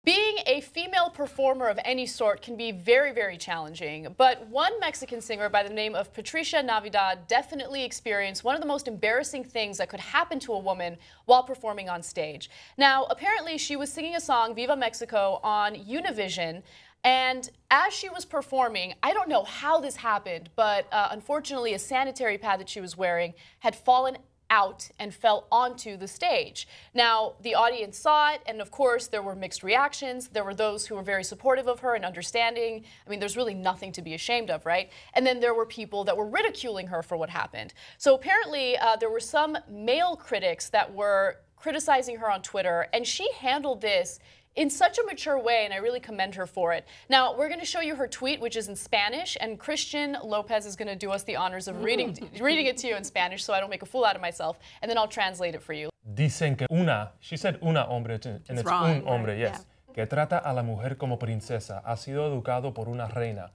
Being a female performer of any sort can be very, very challenging, but one Mexican singer by the name of Patricia Navidad definitely experienced one of the most embarrassing things that could happen to a woman while performing on stage. Now, apparently she was singing a song, Viva Mexico, on Univision, and as she was performing, I don't know how this happened, but unfortunately a sanitary pad that she was wearing had fallen out and fell onto the stage. Now, the audience saw it, and of course, there were mixed reactions. There were those who were very supportive of her and understanding. I mean, there's really nothing to be ashamed of, right? And then there were people that were ridiculing her for what happened. So apparently, there were some male critics that were criticizing her on Twitter, and she handled this in such a mature way, and I really commend her for it. Now, we're going to show you her tweet, which is in Spanish, and Christian Lopez is going to do us the honors of reading it to you in Spanish so I don't make a fool out of myself, and then I'll translate it for you. Dicen que she said una hombre, and it's wrong, un hombre, right? yes, que trata a la mujer como princesa, ha sido educado por una reina.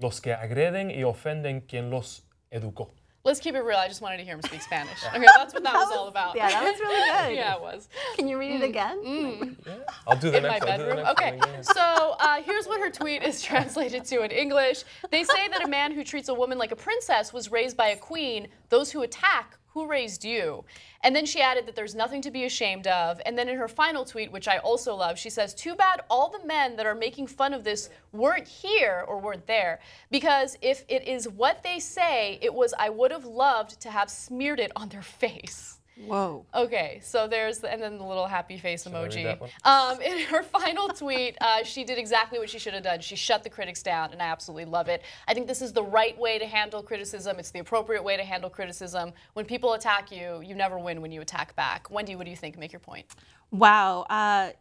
Los que agreden y ofenden quien los educó. Let's keep it real. I just wanted to hear him speak Spanish. Okay, that's what that was all about. Yeah, that was really good. Yeah, it was. Can you read it again? Yeah. I'll do the In next. my bedroom? Okay, so here's what her tweet is translated to in English. They say that a man who treats a woman like a princess was raised by a queen. Those who attack, who raised you? And then she added that there's nothing to be ashamed of. And then in her final tweet, which I also love, she says, too bad all the men that are making fun of this weren't here or weren't there. Because if it is what they say, it was I would have loved to have smeared it on their face. Whoa. Okay, so there's, and then the little happy face emoji. In her final tweet, she did exactly what she should have done. She shut the critics down, and I absolutely love it. I think this is the right way to handle criticism. It's the appropriate way to handle criticism. When people attack you, you never win when you attack back. Wendy, what do you think? Make your point. Wow.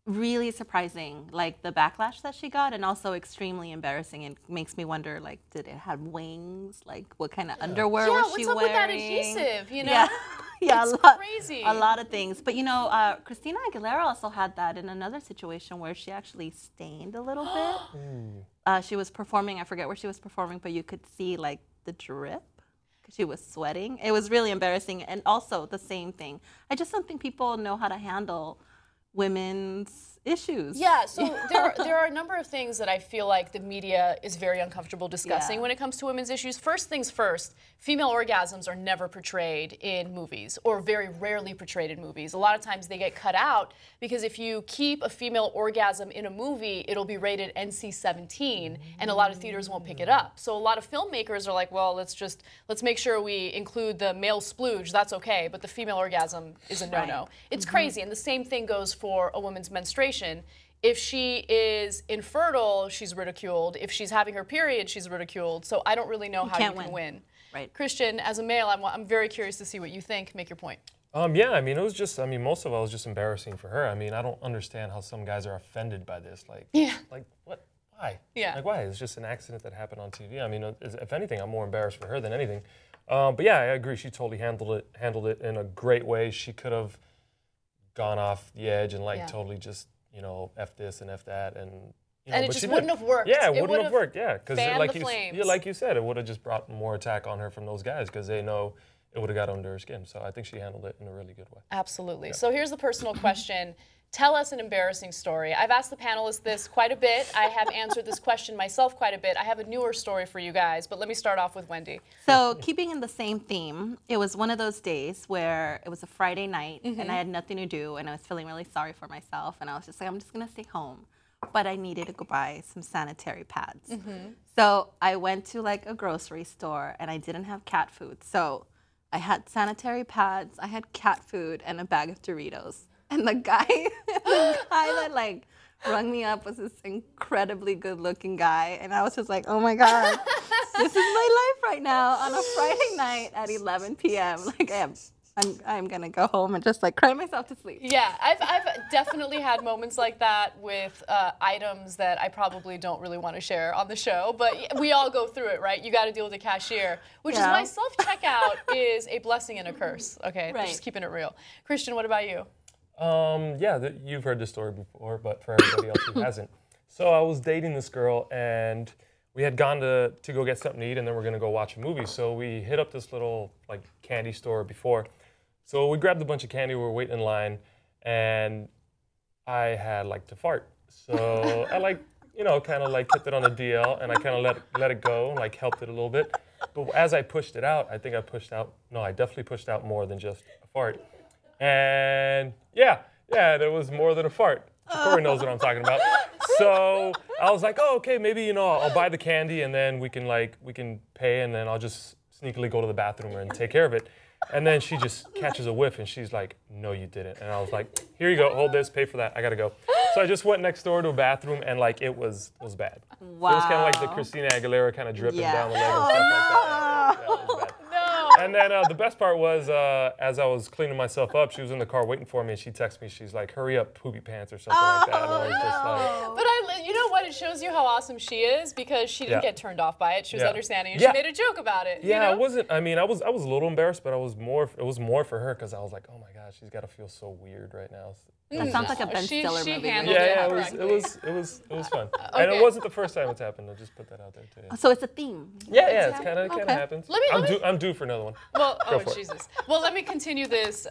Really surprising, like the backlash that she got, and also extremely embarrassing. It makes me wonder, like, did it have wings? Like, what kind of underwear was she wearing? Yeah, what's up with that adhesive, you know? Yeah, yeah, it's crazy. A lot of things. But, you know, Christina Aguilera also had that in another situation where she actually stained a little bit. She was performing, I forget where she was performing, but you could see, like, the drip. She was sweating. It was really embarrassing. And also the same thing. I just don't think people know how to handle women's issues. Yeah, so there are a number of things that I feel like the media is very uncomfortable discussing when it comes to women's issues. First things first, female orgasms are never portrayed in movies, or very rarely portrayed in movies. A lot of times they get cut out because if you keep a female orgasm in a movie, it'll be rated NC-17, and a lot of theaters won't pick it up. So a lot of filmmakers are like, well, let's make sure we include the male splooge, that's okay, but the female orgasm is a no-no. It's crazy, and the same thing goes for a woman's menstruation. If she is infertile, she's ridiculed. If she's having her period, she's ridiculed. So I don't really know how you can win. Right. Christian, as a male, I'm very curious to see what you think. Make your point. Yeah, I mean, it was just, I mean, most of it was just embarrassing for her. I mean, I don't understand how some guys are offended by this. Like, like what? Why? Yeah. Like, why? It's just an accident that happened on TV. I mean, if anything, I'm more embarrassed for her than anything. But yeah, I agree. She totally handled it in a great way. She could have gone off the edge and like totally just, you know, F this and F that, and you know, and it just wouldn't have worked. Yeah, it wouldn't have worked. Yeah, because like you said, it would have just brought more attack on her from those guys because they know it would have got under her skin. So I think she handled it in a really good way. Absolutely. Yeah. So here's the personal question. Tell us an embarrassing story. I've asked the panelists this quite a bit. I have answered this question myself quite a bit. I have a newer story for you guys, but let me start off with Wendy. So keeping in the same theme, it was one of those days where it was a Friday night and I had nothing to do and I was feeling really sorry for myself and I was just like, I'm just gonna stay home. But I needed to go buy some sanitary pads. So I went to like a grocery store and I didn't have cat food. So I had sanitary pads, I had cat food, and a bag of Doritos. And the guy that like rung me up was this incredibly good-looking guy, and I was just like, oh my God, this is my life right now on a Friday night at 11 p.m. Like I'm gonna go home and just like cry myself to sleep. Yeah, I've definitely had moments like that with items that I probably don't really want to share on the show, but we all go through it, right? You got to deal with the cashier, which is why self-checkout is a blessing and a curse. Okay, just keeping it real. Christian, what about you? Yeah, you've heard this story before, but for everybody else who hasn't. So I was dating this girl, and we had gone to go get something to eat, and then we're gonna go watch a movie. So we hit up this little like candy store before. So we grabbed a bunch of candy. We were waiting in line, and I had like to fart. So I like, you know, kind of like kept it on the DL, and I kind of let it go, like helped it a little bit. But as I pushed it out, I think I pushed out, no, I definitely pushed out more than just a fart. And yeah, there was more than a fart. Corey knows what I'm talking about. So I was like, oh, okay, maybe, you know, I'll buy the candy and then we can pay, and then I'll just sneakily go to the bathroom and take care of it. And then she just catches a whiff and she's like, no, you didn't. And I was like, here you go, hold this, pay for that, I gotta go. So I just went next door to a bathroom, and like it was bad. Wow. It was kind of like the Christina Aguilera kind of dripping down the leg and stuff like that. Yeah, it was bad. And then the best part was, as I was cleaning myself up, she was in the car waiting for me, and she texted me. She's like, "Hurry up, poopy pants," or something like that. And I was just like, But you know what? It shows you how awesome she is, because she didn't get turned off by it. She was understanding, and she made a joke about it. Yeah, you know? it wasn't. I mean, I was a little embarrassed, but it was more for her, because I was like, oh my gosh, she's got to feel so weird right now. That sounds like a Ben Stiller movie. Yeah, it was fun. And it wasn't the first time it's happened. I'll just put that out there too. So it's a theme. Yeah, it's kind of happens. I'm due for another one. Well, Jesus. Well, let me continue this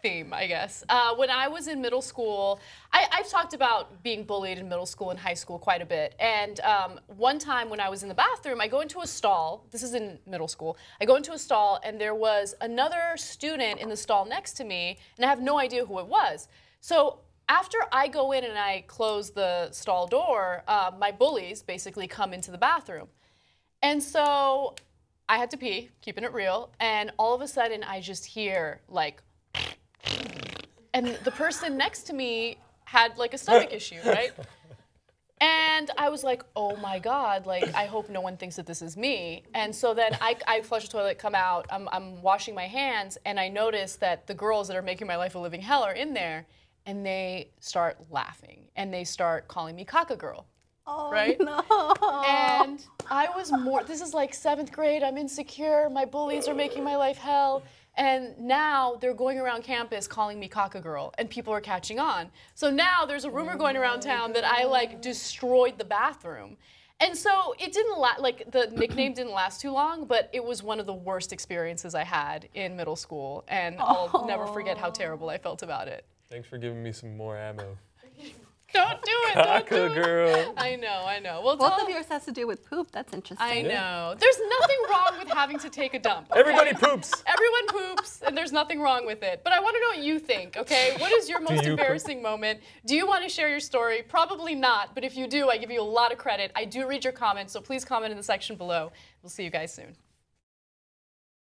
theme, I guess. When I was in middle school, I've talked about being bullied in middle school and high school quite a bit. And one time when I was in the bathroom, I go into a stall. This is in middle school. I go into a stall, and there was another student in the stall next to me, and I have no idea who it was. So after I go in and I close the stall door, my bullies basically come into the bathroom. And so I had to pee, keeping it real, and all of a sudden I just hear like, and the person next to me had like a stomach issue, right? And I was like, oh my God, like I hope no one thinks that this is me. And so then I flush the toilet, come out, I'm washing my hands, and I notice that the girls that are making my life a living hell are in there. And they start laughing, and they start calling me Caca Girl, right? No. And I was this is like 7th grade, I'm insecure, my bullies are making my life hell, and now they're going around campus calling me Caca Girl, and people are catching on. So now there's a rumor going around town that I like destroyed the bathroom. And so it didn't like the nickname didn't last too long, but it was one of the worst experiences I had in middle school, and I'll never forget how terrible I felt about it. Thanks for giving me some more ammo. Don't do it. Don't do it. Girl. I know. Well, both of yours has to do with poop. That's interesting. I know. There's nothing wrong with having to take a dump. Okay? Everybody poops. Everyone poops, and there's nothing wrong with it. But I want to know what you think, okay? What is your most embarrassing moment? Do you want to share your story? Probably not, but if you do, I give you a lot of credit. I do read your comments, so please comment in the section below. We'll see you guys soon.